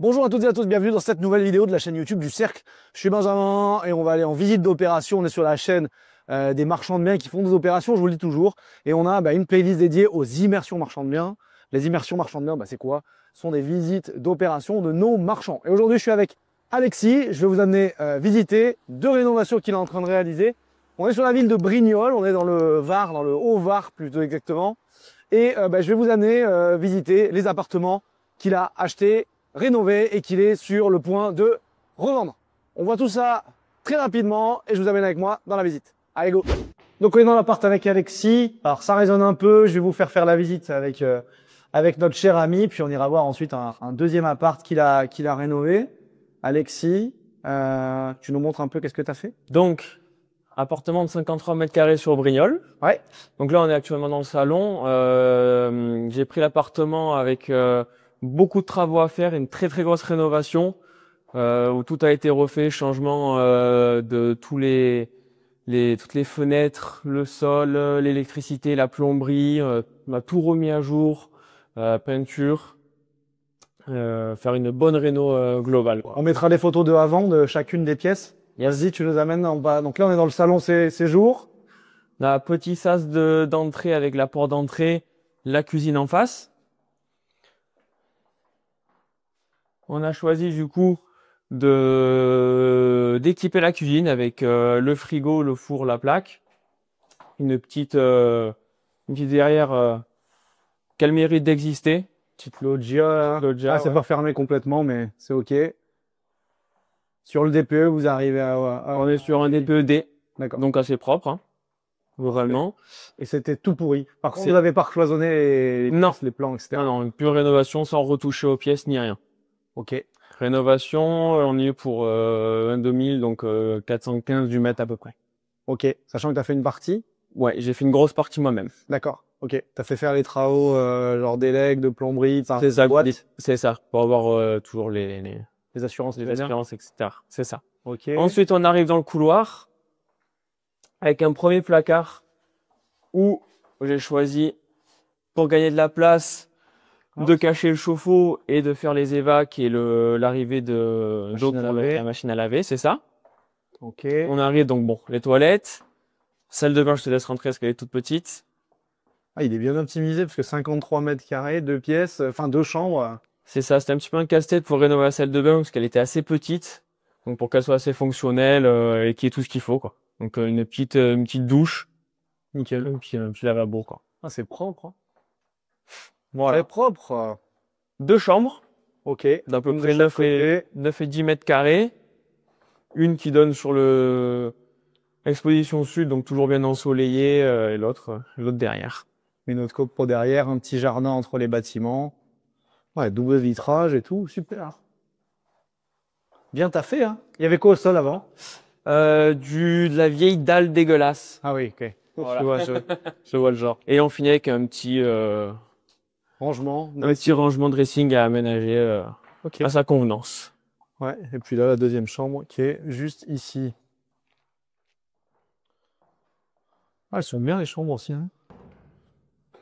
Bonjour à toutes et à tous, bienvenue dans cette nouvelle vidéo de la chaîne YouTube du Cercle. Je suis Benjamin et on va aller en visite d'opération. On est sur la chaîne des marchands de biens qui font des opérations, je vous le dis toujours. Et on a une playlist dédiée aux immersions marchands de biens. Les immersions marchands de biens, c'est quoi? Ce sont des visites d'opérations de nos marchands. Et aujourd'hui, je suis avec Alexis. Je vais vous amener visiter deux rénovations qu'il est en train de réaliser. On est sur la ville de Brignoles, on est dans le Var, dans le Haut-Var plutôt exactement. Et je vais vous amener visiter les appartements qu'il a achetés, rénové et qu'il est sur le point de revendre. On voit tout ça très rapidement et je vous amène avec moi dans la visite. Allez, go! Donc on est dans l'appart avec Alexis. Alors ça résonne un peu, je vais vous faire la visite avec notre cher ami, puis on ira voir ensuite un deuxième appart qu'il a rénové. Alexis, tu nous montres un peu qu'est-ce que tu as fait? Donc, appartement de 53 mètres carrés sur Brignoles. Ouais. Donc là, on est actuellement dans le salon. J'ai pris l'appartement avec beaucoup de travaux à faire, une très très grosse rénovation où tout a été refait, changement de toutes les fenêtres, le sol, l'électricité, la plomberie. On a tout remis à jour, peinture. Faire une bonne réno globale. On mettra des photos de avant de chacune des pièces. Vas-y, tu nous amènes en bas. Donc là, on est dans le salon séjour. On a un petit sas d'entrée avec la porte d'entrée, la cuisine en face. On a choisi du coup d'équiper la cuisine avec le frigo, le four, la plaque. Une petite derrière qu'elle mérite d'exister. Petite loggia. Loggia, c'est ouais. pas fermé complètement, mais c'est OK. Sur le DPE, vous arrivez On est sur un DPE-D, D'accord. donc assez propre, hein, vraiment. Et c'était tout pourri. Par contre, C'est- vous n'avez pas recloisonné Non. les plans, etc. Non, une pure rénovation sans retoucher aux pièces ni rien. OK. Rénovation, on y est pour un 2000, donc 415 du mètre à peu près. OK. Sachant que tu as fait une partie. Ouais, j'ai fait une grosse partie moi-même. D'accord. OK. Tu as fait faire les travaux, genre d'élec, de plomberie, C'est ça, boîte, c'est ça, pour avoir toujours les assurances. assurances, etc. C'est ça. OK. Ensuite, on arrive dans le couloir avec un premier placard où j'ai choisi, pour gagner de la place, de cacher le chauffe-eau et de faire les évacs et l'arrivée d'eau Machine à pour laver. la machine à laver, c'est ça. OK. On arrive donc, bon, les toilettes. Salle de bain, je te laisse rentrer parce qu'elle est toute petite. Ah, il est bien optimisé parce que 53 mètres carrés, deux pièces, deux chambres. C'est ça, c'était un petit peu un casse-tête pour rénover la salle de bain parce qu'elle était assez petite. Donc pour qu'elle soit assez fonctionnelle et qu'il y ait tout ce qu'il faut, quoi. Donc une petite douche, nickel, et puis un petit lavabo, quoi. Ah, c'est propre. Hein. Voilà. Très propre. Deux chambres OK. d'à peu Une près de chaque côté. 9 et 10 mètres carrés. Une qui donne sur l'exposition sud, donc toujours bien ensoleillée, et l'autre derrière. Une autre cope derrière, un petit jardin entre les bâtiments. Ouais, double vitrage et tout, super. Bien taffé, hein. Il y avait quoi au sol avant? De la vieille dalle dégueulasse. Ah oui, OK. Voilà. Je vois le genre. Et on finit avec un petit Rangement. rangement dressing à aménager OK. à sa convenance. Ouais, et puis là, la deuxième chambre qui est juste ici. Ah, elles sont bien les chambres aussi, hein.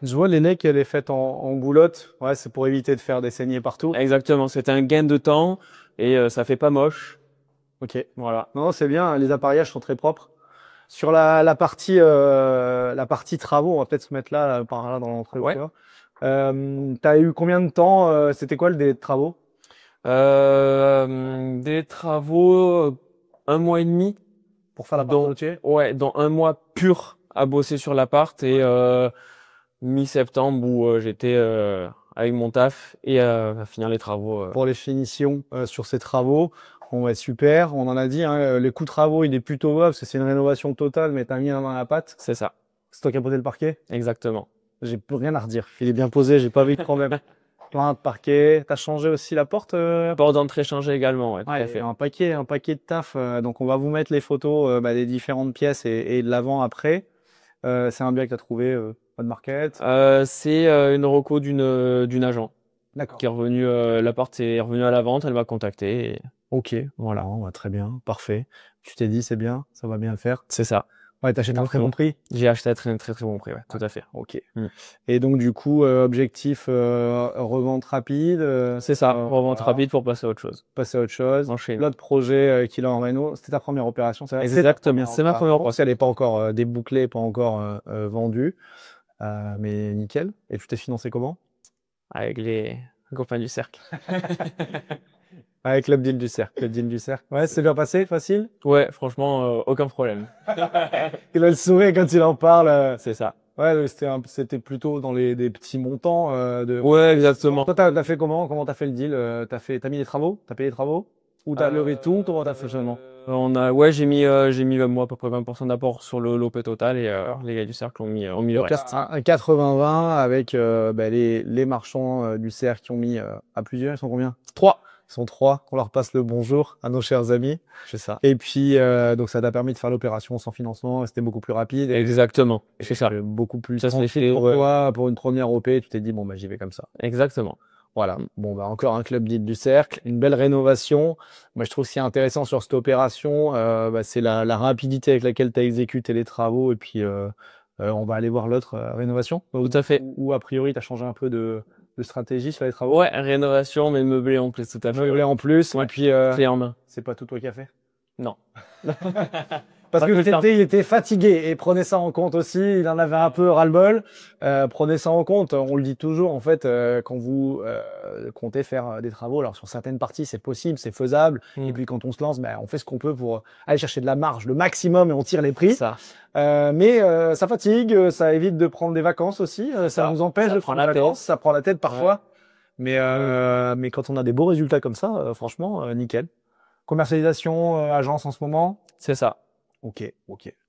Je vois l'aînée qu'elle est faite en boulotte. Ouais, c'est pour éviter de faire des saignées partout. Exactement, c'est un gain de temps et ça fait pas moche. OK. Voilà. Non, c'est bien, les appareillages sont très propres. Sur la partie travaux, on va peut-être se mettre là, par là, dans l'entrée. Ouais. T'as eu combien de temps? C'était quoi le délai de travaux? Des travaux, 1 mois et demi. Pour faire la partie entière? Ouais, dans 1 mois pur à bosser sur l'appart et mi-septembre où j'étais avec mon taf et à finir les travaux. Pour les finitions sur ces travaux. Bon, ouais, super. On en a dit, hein, les coûts de travaux, il est plutôt bas parce que c'est une rénovation totale, mais t'as mis la main à la pâte. C'est ça, C'est toi qui as posé le parquet? exactement. J'ai plus rien à redire. Il est bien posé, j'ai pas vu de problème. Plein de parquet. T'as changé aussi la porte? Porte d'entrée changée également, ouais, tout Ouais, à fait. un paquet de taf. Donc on va vous mettre les photos des différentes pièces et de l'avant après. C'est un bien que tu as trouvé, pas de market. C'est une reco d'une agent D'accord. qui est revenue, l'appart est revenu à la vente, elle m'a contacté. OK, voilà, très bien, parfait. Tu t'es dit c'est bien, ça va bien le faire. C'est ça. Ouais, t'achètes un très bon prix. J'ai acheté à très très bon prix, ouais, tout à fait. Ok. Mm. Et donc, du coup, objectif revente rapide. C'est ça, revente Voilà. rapide pour passer à autre chose. Passer à autre chose. Enchaîner. L'autre projet qu'il a en réno, c'était ta première opération, c'est vrai? Exactement, c'est ma première opération. Elle n'est pas encore débouclée, pas encore vendue. Mais nickel. Et tu t'es financé comment? Avec les copains du cercle. Avec Club Deal du Cercle. Club Deal du Cercle. Ouais, c'est bien passé, facile? Ouais, franchement, aucun problème. Il a le sourire quand il en parle. C'est ça. Ouais, c'était plutôt dans des petits montants Ouais, exactement. Toi, t'as fait comment? Comment t'as fait le deal? T'as mis les travaux? T'as payé les travaux? Ou t'as levé tout? Comment t'as fait seulement? Ouais, j'ai mis moi à peu près 20% d'apport sur l'OP total et les gars du cercle ont mis le reste. Un 80-20 avec les marchands du cercle qui ont mis à plusieurs. Ils sont combien? 3. Ils sont 3. On leur passe le bonjour à nos chers amis. C'est ça. Et puis, donc ça t'a permis de faire l'opération sans financement. C'était beaucoup plus rapide. Exactement. C'est ça. Beaucoup plus Ça s'est fait pour toi, pour une première OP, tu t'es dit, bon, bah, j'y vais comme ça. Exactement. Voilà. Bon, bah, encore un club deal du cercle, une belle rénovation. Moi, je trouve ce qui est intéressant sur cette opération, c'est la rapidité avec laquelle tu as exécuté les travaux. Et puis, on va aller voir l'autre rénovation. Tout à fait. Où, a priori, tu as changé un peu de stratégie sur les travaux. Ouais, rénovation, mais meublé en plus, tout à fait. Meublé en plus. Ouais. Et puis, clé en main. C'est pas tout toi qui as fait? Non. Parce que il était fatigué et prenez ça en compte aussi. Il en avait un peu ras-le-bol. Prenez ça en compte. On le dit toujours, en fait, quand vous comptez faire des travaux. Alors, sur certaines parties, c'est possible, c'est faisable. Et puis, quand on se lance, on fait ce qu'on peut pour aller chercher de la marge, le maximum, et on tire les prix. Ça. Mais ça fatigue, ça évite de prendre des vacances aussi. Ça nous empêche de prendre des vacances. Ça prend la tête parfois. Ouais. Mais quand on a des beaux résultats comme ça, franchement, nickel. Commercialisation, agence en ce moment? C'est ça. Ok.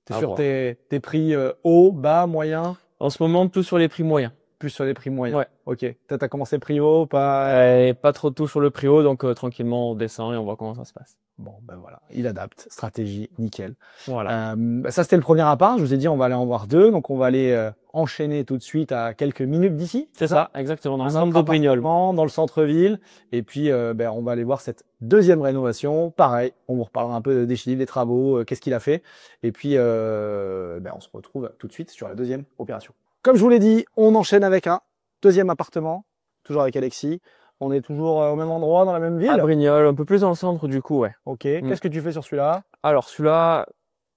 T'es sur tes prix hauts, bas, moyens? En ce moment, tout sur les prix moyens. Plus sur les prix moyens. Ouais. Ok. T'as commencé prix haut, pas... pas trop de tout sur le prix haut, donc tranquillement, on descend et on voit comment ça se passe. Bon, ben voilà. Il adapte. Stratégie, nickel. Voilà. Ça, c'était le premier appart. Je vous ai dit, on va aller en voir deux. Donc, on va aller enchaîner tout de suite à quelques minutes d'ici. C'est ça, exactement. Dans le centre de Brignoles. Dans le centre-ville. Et puis, on va aller voir cette deuxième rénovation. Pareil, on vous reparlera un peu des chiffres, des travaux, qu'est-ce qu'il a fait. Et puis, on se retrouve tout de suite sur la deuxième opération. Comme je vous l'ai dit, on enchaîne avec un deuxième appartement. Toujours avec Alexis. On est toujours au même endroit, dans la même ville? À Brignoles, un peu plus dans le centre du coup, ouais. Ok. Qu'est-ce que tu fais sur celui-là? Alors, celui-là,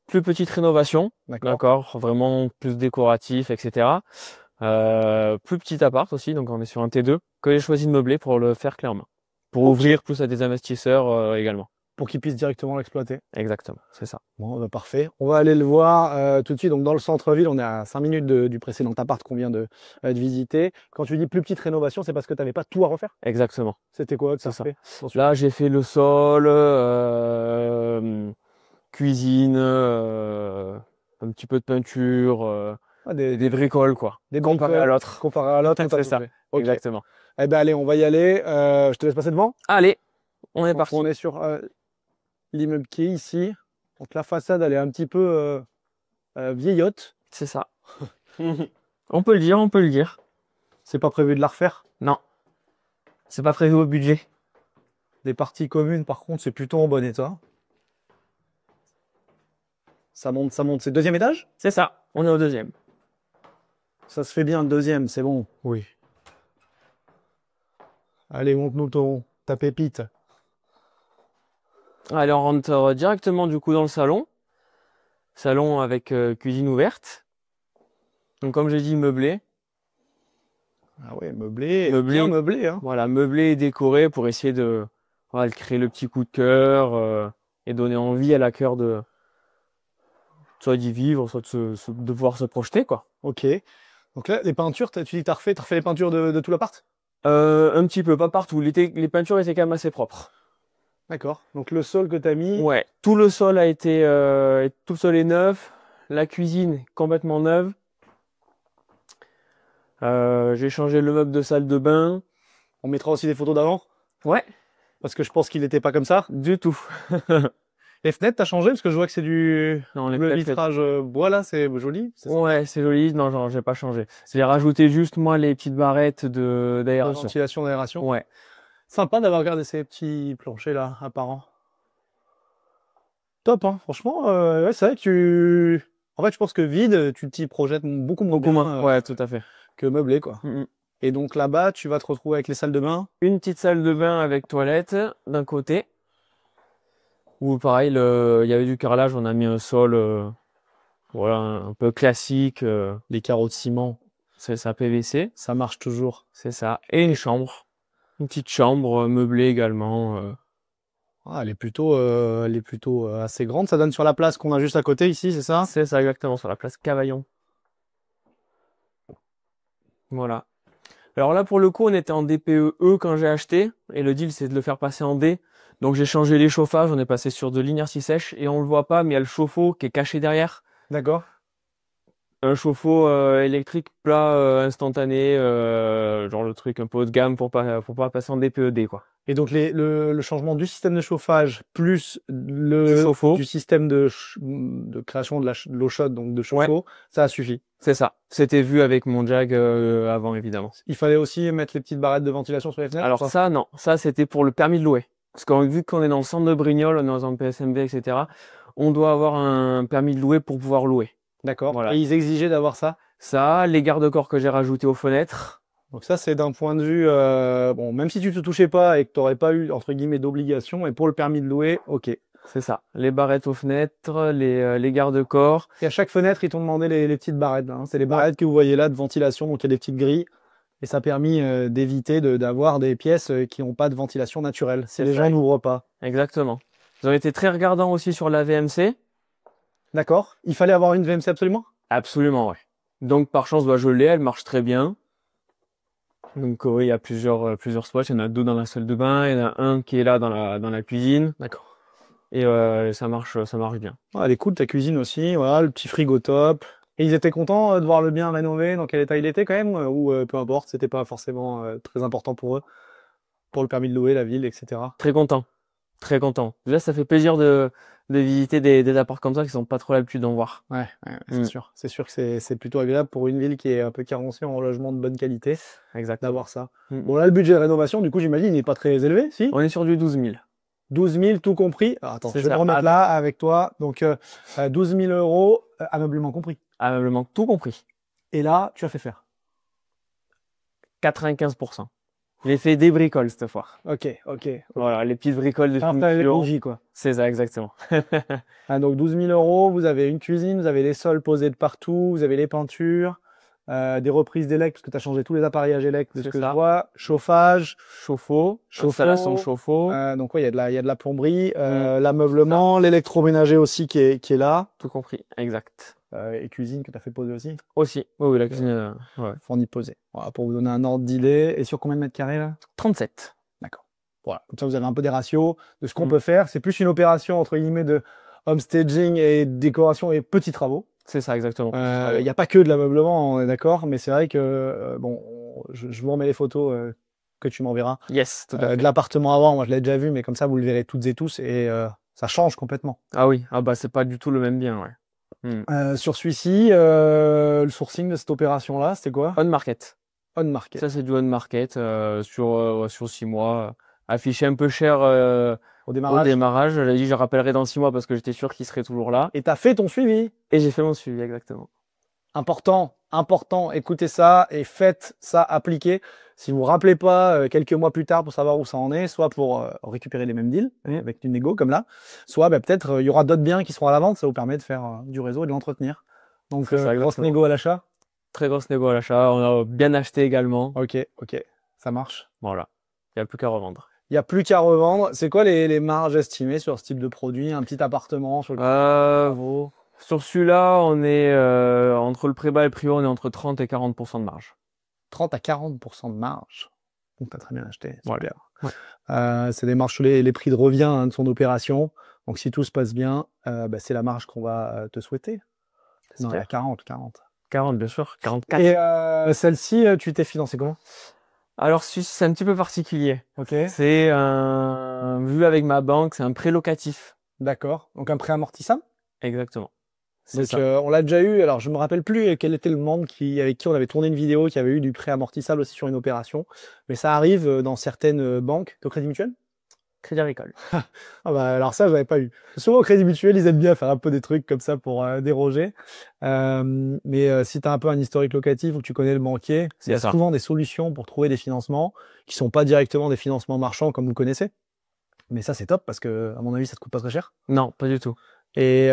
plus petite rénovation. D'accord. Vraiment plus décoratif, etc. Plus petit appart aussi, donc on est sur un T2 que j'ai choisi de meubler pour le faire clé en main. Pour ouvrir plus à des investisseurs également. Pour qu'ils puissent directement l'exploiter. Exactement, c'est ça. Bon, parfait. On va aller le voir tout de suite. Donc, dans le centre-ville, on est à 5 minutes du précédent appart qu'on vient de visiter. Quand tu dis plus petite rénovation, c'est parce que tu n'avais pas tout à refaire? Exactement. C'était quoi que ça fait? Là, j'ai fait le sol, cuisine, un petit peu de peinture, des bricoles, quoi. Des comparé à l'autre. Comparé à l'autre, c'est ça. Okay. Exactement. Eh ben, allez, on va y aller. Je te laisse passer devant. Allez, on est parti. On est sur l'immeuble qui est ici. Donc la façade, elle est un petit peu vieillotte. C'est ça. On peut le dire. C'est pas prévu de la refaire? Non. C'est pas prévu au budget. Les parties communes, par contre, c'est plutôt en bon état. Ça monte. C'est deuxième étage? C'est ça. On est au deuxième. Ça se fait bien le deuxième, c'est bon. Oui. Allez, monte-nous ta pépite. Allez, on rentre directement du coup dans le salon. Salon avec cuisine ouverte. Donc comme j'ai dit, meublé. Ah ouais, meublé. Bien meublé. Hein. Voilà, meublé et décoré pour essayer de créer le petit coup de cœur et donner envie à la cœur de soit d'y vivre, soit de pouvoir se projeter, quoi. Ok. Donc là, les peintures, tu dis que t'as refait les peintures de tout l'appart? Un petit peu, pas partout. Les peintures étaient quand même assez propres. D'accord. Donc le sol que tu as mis. Ouais, tout le sol a été. Tout le sol est neuf. La cuisine est complètement neuve. J'ai changé le meuble de salle de bain. On mettra aussi des photos d'avant? Ouais. Parce que je pense qu'il n'était pas comme ça. Du tout. Les fenêtres, t'as changé? Parce que je vois que c'est du vitrage bois là, c'est joli. Ouais, c'est joli. Non, genre, j'ai pas changé. J'ai rajouté juste, moi, les petites barrettes d'aération. Ventilation, d'aération. Ouais. Sympa d'avoir regardé ces petits planchers là, apparents. Top, hein. Franchement, ouais, c'est vrai que En fait, je pense que vide, tu t'y projettes beaucoup Beaucoup moins moins. Ouais, tout à fait. que meublé, quoi. Et donc là-bas, tu vas te retrouver avec les salles de bain. Une petite salle de bain avec toilette d'un côté. Où pareil, il y avait du carrelage, on a mis un sol voilà, un peu classique. Les carreaux de ciment, C'est ça, PVC. ça marche toujours. C'est ça. Et une chambre. Une petite chambre meublée également. Ah, elle est plutôt assez grande. Ça donne sur la place qu'on a juste à côté ici, c'est ça? C'est ça exactement, sur la place Cavaillon. Voilà. Alors là, pour le coup, on était en DPE quand j'ai acheté. Et le deal, c'est de le faire passer en D. Donc j'ai changé les chauffages, on est passé sur de l'inertie sèche. Et on le voit pas, mais il y a le chauffe-eau qui est caché derrière. D'accord. Un chauffe-eau électrique plat instantané, genre le truc un peu haut de gamme pour pas passer en DPED, quoi. Et donc le changement du système de chauffage plus Du chauffe-eau. du système de création de l'eau chaude, donc de chauffe-eau, ça a suffi. C'est ça. C'était vu avec mon Jag avant, évidemment. Il fallait aussi mettre les petites barrettes de ventilation sur les fenêtres? Alors ça, non. Ça, c'était pour le permis de louer. Parce que vu qu'on est dans le centre de Brignoles, on est dans un PSMV, etc., on doit avoir un permis de louer pour pouvoir louer. D'accord. Voilà. Et ils exigeaient d'avoir ça? Ça, les garde-corps que j'ai rajoutés aux fenêtres. Donc ça, c'est d'un point de vue, bon, même si tu te touchais pas et que tu n'aurais pas eu, entre guillemets, d'obligation, et pour le permis de louer, ok. C'est ça. Les barrettes aux fenêtres, les garde-corps. Et à chaque fenêtre, ils t'ont demandé les petites barrettes, hein. C'est les barrettes que vous voyez là de ventilation, donc il y a des petites grilles. Et ça a permis d'éviter d'avoir des pièces qui n'ont pas de ventilation naturelle, si les gens n'ouvrent pas. Exactement. Ils ont été très regardants aussi sur la VMC. D'accord. Il fallait avoir une VMC absolument? Absolument, ouais. Donc par chance, bah, je l'ai, elle marche très bien. Donc oui, il y a plusieurs spots. Il y en a 2 dans la salle de bain, il y en a un qui est là dans la cuisine. D'accord. Et ça marche bien. Ah, elle est cool, ta cuisine aussi. Voilà, le petit frigo top. Et ils étaient contents de voir le bien rénové, dans quel état il était quand même, ou peu importe, c'était pas forcément très important pour eux, pour le permis de louer, la ville, etc. Très content. Très content. Déjà, ça fait plaisir de visiter des apparts comme ça qui sont pas trop l'habitude d'en voir. Ouais, c'est sûr. C'est sûr que c'est plutôt agréable pour une ville qui est un peu carencée en logement de bonne qualité, d'avoir ça. Bon, là, le budget de rénovation, du coup, j'imagine, il n'est pas très élevé, si? On est sur du 12 000. 12 000 tout compris. Alors, attends, je vais me remettre là avec toi. Donc, 12 000 euros, ameublement compris. Ameublement tout compris. Et là, tu as fait faire 95%. J'ai fait des bricoles cette fois. Ok. Voilà, les petites bricoles de les bougies, quoi. C'est ça, exactement. Donc 12 000 euros, vous avez une cuisine, vous avez les sols posés de partout, vous avez les peintures, des reprises d'élect, parce que tu as changé tous les appareillages élect de ce que je vois, chauffage, chauffe-eau, installation chauffe-eau. Donc ouais, il y a de la plomberie, l'ameublement, l'électroménager aussi qui est là. Tout compris, exact. Et cuisine que tu as fait poser aussi? Aussi, oui, la cuisine, fournie posée. Voilà, pour vous donner un ordre d'idée. Et sur combien de mètres carrés là? 37. D'accord. Voilà, comme ça vous avez un peu des ratios de ce qu'on peut faire. C'est plus une opération entre guillemets de homestaging et décoration et petits travaux. C'est ça, exactement. Il n'y a pas que de l'ameublement, on est d'accord, mais c'est vrai que, bon, je vous remets les photos que tu m'enverras. Yes, tout à fait. De l'appartement avant, moi je l'ai déjà vu, mais comme ça vous le verrez toutes et tous et ça change complètement. Ah oui, ah bah c'est pas du tout le même bien, ouais. Sur celui-ci, le sourcing de cette opération-là, c'était quoi? On market. On market. Ça, c'est du on market sur 6 mois. Affiché un peu cher au démarrage. J'ai dit, je rappellerai dans 6 mois parce que j'étais sûr qu'il serait toujours là. Et tu as fait ton suivi? Et j'ai fait mon suivi, exactement. Important, écoutez ça et faites ça appliquer. Si vous ne vous rappelez pas quelques mois plus tard pour savoir où ça en est, soit pour récupérer les mêmes deals avec une négo comme là, soit peut-être il y aura d'autres biens qui seront à la vente, ça vous permet de faire du réseau et de l'entretenir. Donc grosse négo à l'achat? Très grosse négo à l'achat, on a bien acheté également. Ok, ça marche. Voilà, il n'y a plus qu'à revendre. Il n'y a plus qu'à revendre. C'est quoi les marges estimées sur ce type de produit? Un petit appartement sur le... Sur celui-là, on est entre le pré-bas et le prix haut, on est entre 30 et 40% de marge. 30 à 40% de marge. Donc, tu as très bien acheté. Super. Ouais. C'est des marges sur les prix de revient de son opération. Donc, si tout se passe bien, c'est la marge qu'on va te souhaiter. Non, il y a 40. 40, bien sûr. 44. Et celle-ci, tu t'es financé comment? Alors, c'est un petit peu particulier. Ok. C'est vu avec ma banque, c'est un prêt locatif. D'accord. Donc, un prêt amortissable? Exactement. Donc on l'a déjà eu, alors je me rappelle plus quel était le membre avec qui on avait tourné une vidéo qui avait eu du prêt amortissable aussi sur une opération, mais ça arrive dans certaines banques. De Crédit Mutuel? Crédit Agricole. Ah bah, alors ça, je n'avais pas eu. Souvent, au Crédit Mutuel, ils aiment bien faire un peu des trucs comme ça pour déroger. Mais si tu as un peu un historique locatif ou que tu connais le banquier, il y a souvent des solutions pour trouver des financements qui sont pas directement des financements marchands comme vous le connaissez. Mais ça, c'est top parce que, à mon avis, ça te coûte pas très cher. Non, pas du tout. Et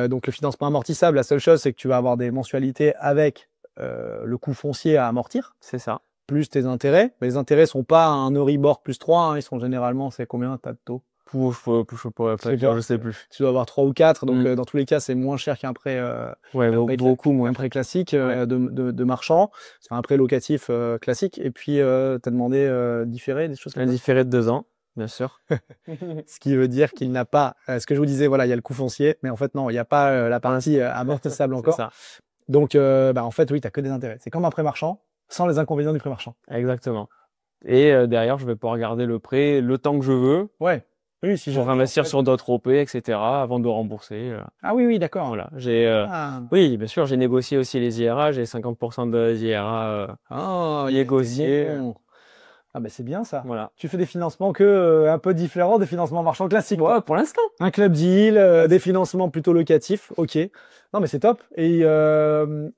donc, le financement amortissable, la seule chose, c'est que tu vas avoir des mensualités avec le coût foncier à amortir. C'est ça. Plus tes intérêts. Mais les intérêts sont pas un Euribor plus 3, hein, ils sont généralement, c'est combien t'as de taux? Je sais plus. Tu dois avoir 3 ou 4, donc dans tous les cas, c'est moins cher qu'un prêt, beaucoup moins. un prêt classique de marchand. C'est un prêt locatif classique. Et puis, tu as demandé différé, des choses comme ça. Différé de 2 ans, bien sûr. Ce qui veut dire qu'il n'a pas, ce que je vous disais, voilà, il y a le coût foncier, mais en fait, non, il n'y a pas la partie amortissable encore. Ça. Donc, en fait, oui, tu n'as que des intérêts. C'est comme un prêt marchand, sans les inconvénients du prêt marchand. Exactement. Et derrière, je vais pouvoir garder le prêt le temps que je veux. Ouais. Oui, si pour investir sur d'autres OP, etc. avant de rembourser. Ah oui, d'accord. Voilà. Oui, bien sûr, j'ai négocié aussi les IRA. J'ai 50% de IRA négociés. Ah ben c'est bien ça. Voilà. Tu fais des financements un peu différents des financements marchands classiques. Ouais, pour l'instant. Un club deal, des financements plutôt locatifs. Ok. Non mais c'est top. Et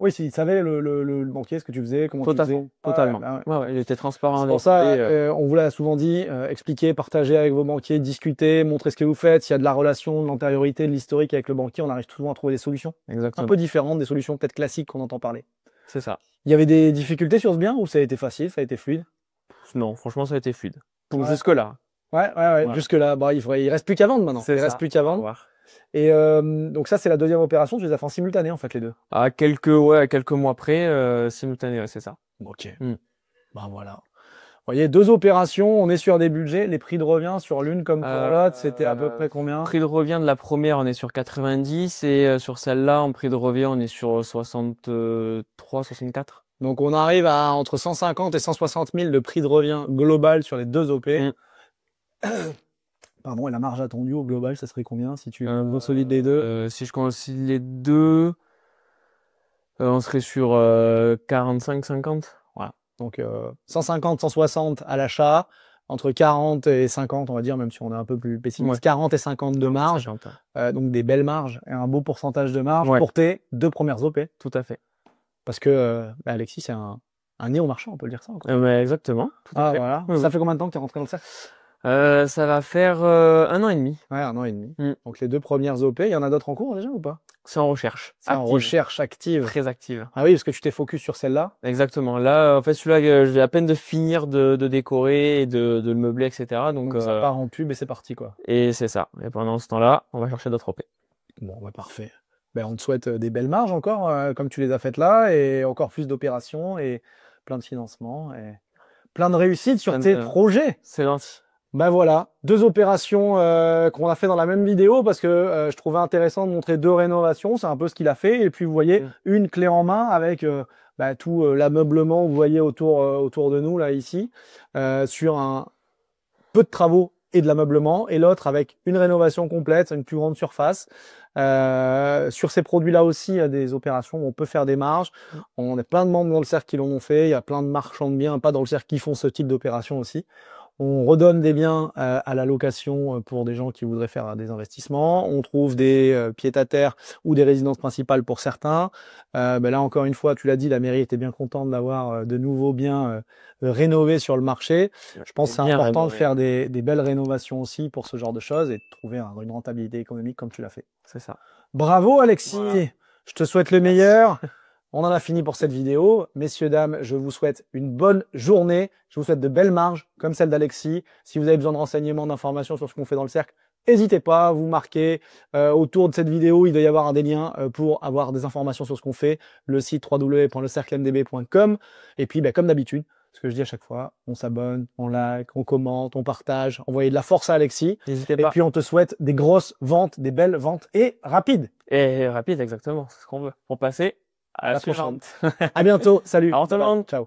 oui, il savait le banquier ce que tu faisais, comment tu faisais. Totalement. Il était transparent. C'est pour ça, on vous l'a souvent dit, expliquer, partager avec vos banquiers, discuter, montrer ce que vous faites. S'il y a de la relation, de l'antériorité, de l'historique avec le banquier, on arrive souvent à trouver des solutions. Exactement. Un peu différentes, des solutions peut-être classiques qu'on entend parler. C'est ça. Il y avait des difficultés sur ce bien ou ça a été facile, ça a été fluide? Non, franchement, ça a été fluide. Jusque-là. Ouais. Voilà. Jusque-là, il reste plus qu'à vendre maintenant. Il reste plus qu'à vendre. Et donc ça, c'est la deuxième opération. Tu les as fait en simultané, en fait, les deux. À quelques mois près, simultané, c'est ça. Ok. Ben voilà. Vous voyez, deux opérations, on est sur des budgets. Les prix de revient sur l'une comme pour l'autre, c'était à peu près combien? Prix de revient de la première, on est sur 90 et sur celle-là, en prix de revient, on est sur 63, 64. Donc on arrive à entre 150 et 160 000 de prix de revient global sur les deux OP. Pardon, et la marge attendue au global, ça serait combien si tu consolides les deux? Si je consolide les deux, on serait sur 45-50. Voilà. Donc 150, 160 à l'achat, entre 40 et 50, on va dire, même si on est un peu plus pessimiste, 40 et 50 de marge. 50. Donc des belles marges et un beau pourcentage de marge pour tes deux premières OP. Tout à fait. Parce que Alexis, c'est un néo-marchand, on peut le dire ça encore. Exactement. Tout à fait. Voilà. Ça fait combien de temps que tu es rentré dans le cercle? Ça va faire 1 an et demi. Ouais, 1 an et demi. Donc les deux premières OP, il y en a d'autres en cours déjà ou pas? C'est en recherche. C'est en recherche active. Très active. Ah oui, parce que tu t'es focus sur celle-là. Exactement. Là, en fait, celui-là, je vais à peine de finir de décorer et de le meubler, etc. Donc ça part en pub et c'est parti, quoi. Et c'est ça. Et pendant ce temps-là, on va chercher d'autres OP. Bon, parfait. On te souhaite des belles marges encore, comme tu les as faites là, et encore plus d'opérations et plein de financements et plein de réussites sur tes projets. C'est gentil. Voilà, deux opérations qu'on a fait dans la même vidéo parce que je trouvais intéressant de montrer deux rénovations, c'est un peu ce qu'il a fait. Et puis vous voyez une clé en main avec tout l'ameublement, vous voyez autour de nous là ici, sur un peu de travaux et de l'ameublement, et l'autre avec une rénovation complète, une plus grande surface. Sur ces produits-là aussi, il y a des opérations où on peut faire des marges. On a plein de membres dans le cercle qui l'ont fait. Il y a plein de marchands de biens, pas dans le cercle, qui font ce type d'opération aussi. On redonne des biens à la location pour des gens qui voudraient faire des investissements. On trouve des pieds-à-terre ou des résidences principales pour certains. Là, encore une fois, tu l'as dit, la mairie était bien contente d'avoir de nouveaux biens rénovés sur le marché. Je pense que c'est important de faire des belles rénovations aussi pour ce genre de choses et de trouver une rentabilité économique comme tu l'as fait. C'est ça. Bravo Alexis, voilà. Je te souhaite le meilleur. On en a fini pour cette vidéo. Messieurs, dames, je vous souhaite une bonne journée. Je vous souhaite de belles marges comme celle d'Alexis. Si vous avez besoin de renseignements, d'informations sur ce qu'on fait dans le cercle, n'hésitez pas à vous marquer. Autour de cette vidéo, il doit y avoir des liens pour avoir des informations sur ce qu'on fait. Le site www.lecerclemdb.com. Et puis, comme d'habitude, ce que je dis à chaque fois, on s'abonne, on like, on commente, on partage. Envoyez de la force à Alexis. N'hésitez pas. Et puis, on te souhaite des grosses ventes, des belles ventes et rapides. Et rapides, exactement. C'est ce qu'on veut. Pour passer à la prochaine. À bientôt. Salut. Au revoir tout le monde. Ciao.